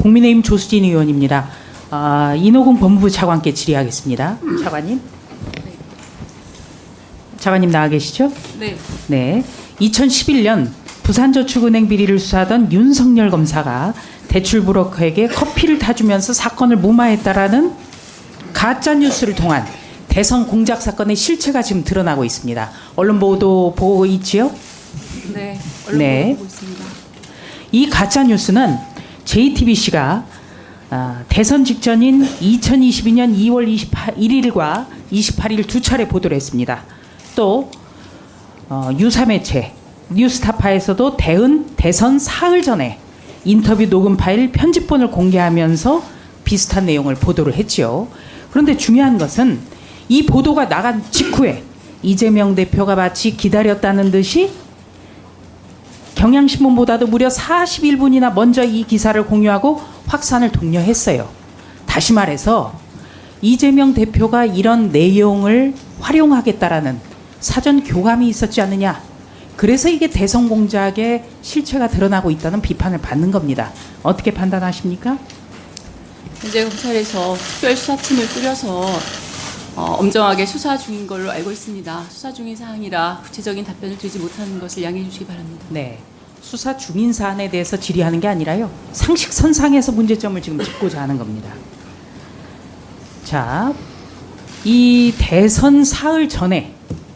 국민의힘 조수진 의원입니다. 인호공 법무부 차관께 질의하겠습니다. 차관님. 차관님 나와 계시죠? 네. 네. 2011년 부산저축은행 비리를 수사하던 윤석열 검사가 대출 브로커에게 커피를 타주면서 사건을 무마했다라는 가짜 뉴스를 통한 대선 공작 사건의 실체가 지금 드러나고 있습니다. 언론 보도 보고 있지요? 네. 언론 네. 보고 있습니다. 이 가짜 뉴스는 JTBC가 대선 직전인 2022년 2월 21일과 28일 두 차례 보도를 했습니다. 또 유사 매체 뉴스타파에서도 대선 사흘 전에 인터뷰 녹음 파일 편집본을 공개하면서 비슷한 내용을 보도를 했지요. 그런데 중요한 것은 이 보도가 나간 직후에 이재명 대표가 마치 기다렸다는 듯이 경향신문보다도 무려 41분이나 먼저 이 기사를 공유하고 확산을 독려했어요. 다시 말해서 이재명 대표가 이런 내용을 활용하겠다라는 사전 교감이 있었지 않느냐. 그래서 이게 대선 공작의 실체가 드러나고 있다는 비판을 받는 겁니다. 어떻게 판단하십니까? 현재 검찰에서 특별수사팀을 꾸려서 엄정하게 수사 중인 걸로 알고 있습니다. 수사 중인 사항이라 구체적인 답변을 드리지 못하는 것을 양해해 주시기 바랍니다. 네. 수사 중인 사안에 대해서 질의하는 게 아니라요. 상식선상에서 문제점을 지금 짚고자 하는 겁니다. 자, 이 대선 사흘 전에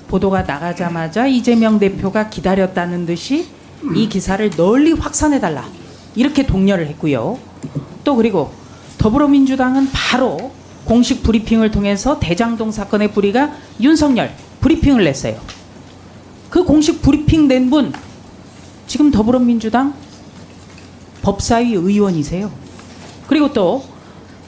보도가 나가자마자 이재명 대표가 기다렸다는 듯이 이 기사를 널리 확산해달라. 이렇게 독려를 했고요. 또 그리고 더불어민주당은 바로 공식 브리핑을 통해서 대장동 사건의 뿌리가 윤석열 브리핑을 냈어요. 그 공식 브리핑 낸 분 지금 더불어민주당 법사위 의원이세요. 그리고 또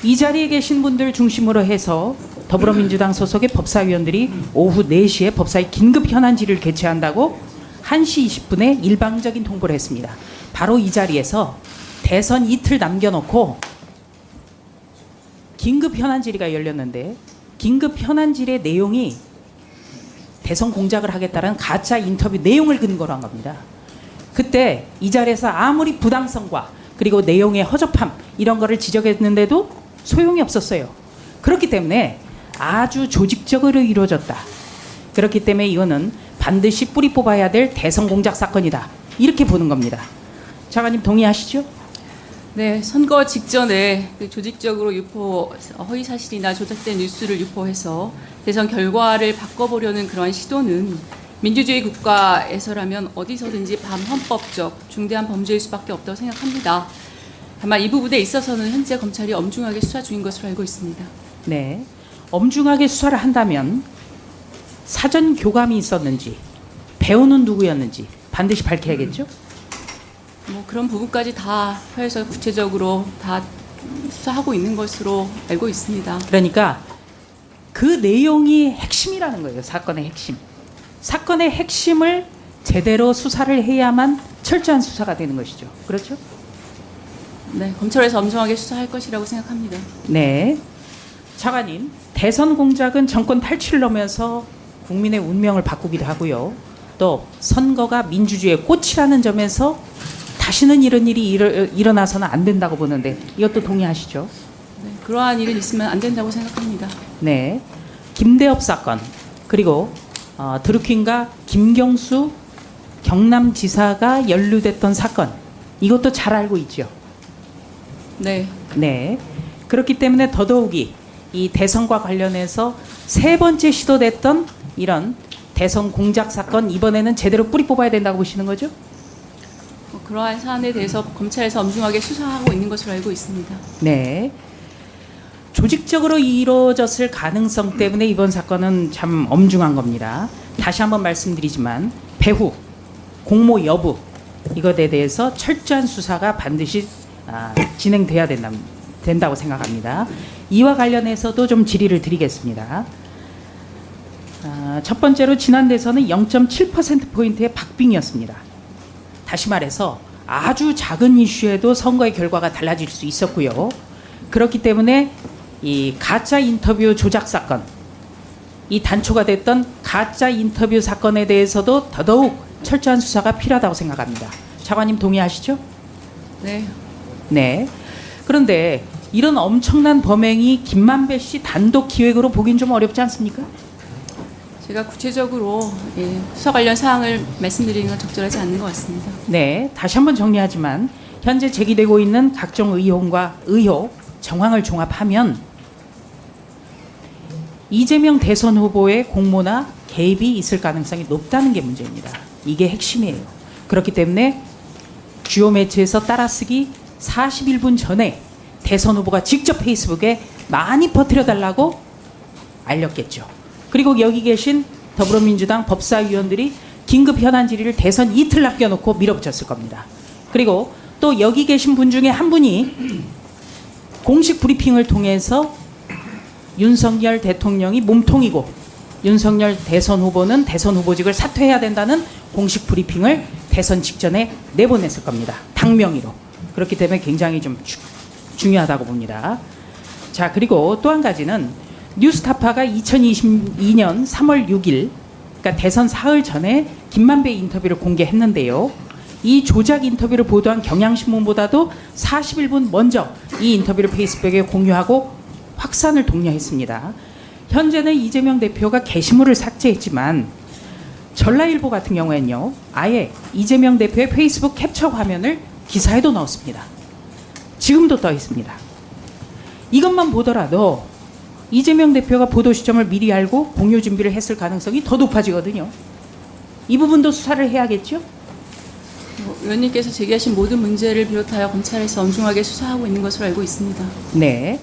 이 자리에 계신 분들 중심으로 해서 더불어민주당 소속의 법사위원들이 오후 4시에 법사위 긴급 현안 질의를 개최한다고 1시 20분에 일방적인 통보를 했습니다. 바로 이 자리에서 대선 이틀 남겨놓고 긴급 현안 질의가 열렸는데 긴급 현안 질의 내용이 대선 공작을 하겠다는 가짜 인터뷰 내용을 근거로 한 겁니다. 그때 이 자리에서 아무리 부당성과 그리고 내용의 허접함 이런 거를 지적했는데도 소용이 없었어요. 그렇기 때문에 아주 조직적으로 이루어졌다. 그렇기 때문에 이거는 반드시 뿌리 뽑아야 될 대선 공작 사건이다. 이렇게 보는 겁니다. 차관님 동의하시죠? 네, 선거 직전에 조직적으로 허위 사실이나 조작된 뉴스를 유포해서 대선 결과를 바꿔보려는 그러한 시도는 민주주의 국가에서라면 어디서든지 반헌법적 중대한 범죄일 수밖에 없다고 생각합니다. 다만 이 부분에 있어서는 현재 검찰이 엄중하게 수사 중인 것으로 알고 있습니다. 네, 엄중하게 수사를 한다면 사전 교감이 있었는지 배우는 누구였는지 반드시 밝혀야겠죠? 뭐 그런 부분까지 다 해서 구체적으로 다 수사하고 있는 것으로 알고 있습니다. 그러니까 그 내용이 핵심이라는 거예요. 사건의 핵심. 사건의 핵심을 제대로 수사를 해야만 철저한 수사가 되는 것이죠. 그렇죠? 네, 검찰에서 엄정하게 수사할 것이라고 생각합니다. 네. 차관님, 대선 공작은 정권 탈취를 넘어서 국민의 운명을 바꾸기도 하고요. 또 선거가 민주주의의 꽃이라는 점에서 다시는 이런 일이 일어나서는 안 된다고 보는데 이것도 동의하시죠? 네, 그러한 일은 있으면 안 된다고 생각합니다. 네. 김대엽 사건 그리고 드루킹과 김경수 경남지사가 연루됐던 사건 이것도 잘 알고 있죠? 네. 네. 그렇기 때문에 더더욱이 이 대선과 관련해서 세 번째 시도됐던 이런 대선 공작 사건 이번에는 제대로 뿌리 뽑아야 된다고 보시는 거죠? 그러한 사안에 대해서 검찰에서 엄중하게 수사하고 있는 것으로 알고 있습니다. 네. 조직적으로 이루어졌을 가능성 때문에 이번 사건은 참 엄중한 겁니다. 다시 한번 말씀드리지만 배후, 공모 여부 이것에 대해서 철저한 수사가 반드시 진행돼야 된다고 생각합니다. 이와 관련해서도 좀 질의를 드리겠습니다. 첫 번째로 지난 대선은 0.7%포인트의 박빙이었습니다. 다시 말해서 아주 작은 이슈에도 선거의 결과가 달라질 수 있었고요. 그렇기 때문에 이 가짜 인터뷰 조작 사건, 이 단초가 됐던 가짜 인터뷰 사건에 대해서도 더더욱 철저한 수사가 필요하다고 생각합니다. 차관님 동의하시죠? 네. 네. 그런데 이런 엄청난 범행이 김만배 씨 단독 기획으로 보긴 좀 어렵지 않습니까? 제가 구체적으로 수사 관련 사항을 말씀드리는 건 적절하지 않는 것 같습니다. 네, 다시 한번 정리하지만 현재 제기되고 있는 각종 의혹과 의혹, 정황을 종합하면 이재명 대선 후보의 공모나 개입이 있을 가능성이 높다는 게 문제입니다. 이게 핵심이에요. 그렇기 때문에 주요 매체에서 따라쓰기 41분 전에 대선 후보가 직접 페이스북에 많이 퍼뜨려달라고 알렸겠죠. 그리고 여기 계신 더불어민주당 법사위원들이 긴급 현안 질의를 대선 이틀 남겨놓고 밀어붙였을 겁니다. 그리고 또 여기 계신 분 중에 한 분이 공식 브리핑을 통해서 윤석열 대통령이 몸통이고 윤석열 대선 후보는 대선 후보직을 사퇴해야 된다는 공식 브리핑을 대선 직전에 내보냈을 겁니다. 당명의로. 그렇기 때문에 굉장히 좀 중요하다고 봅니다. 자, 그리고 또 한 가지는 뉴스타파가 2022년 3월 6일, 그러니까 대선 사흘 전에 김만배 인터뷰를 공개했는데요. 이 조작 인터뷰를 보도한 경향신문보다도 41분 먼저 이 인터뷰를 페이스북에 공유하고 확산을 독려했습니다. 현재는 이재명 대표가 게시물을 삭제했지만 전라일보 같은 경우에는요, 아예 이재명 대표의 페이스북 캡처 화면을 기사에도 넣었습니다. 지금도 떠 있습니다. 이것만 보더라도 이재명 대표가 보도 시점을 미리 알고 공유 준비를 했을 가능성이 더 높아지거든요. 이 부분도 수사를 해야겠죠? 의원님께서 제기하신 모든 문제를 비롯하여 검찰에서 엄중하게 수사하고 있는 것으로 알고 있습니다. 네.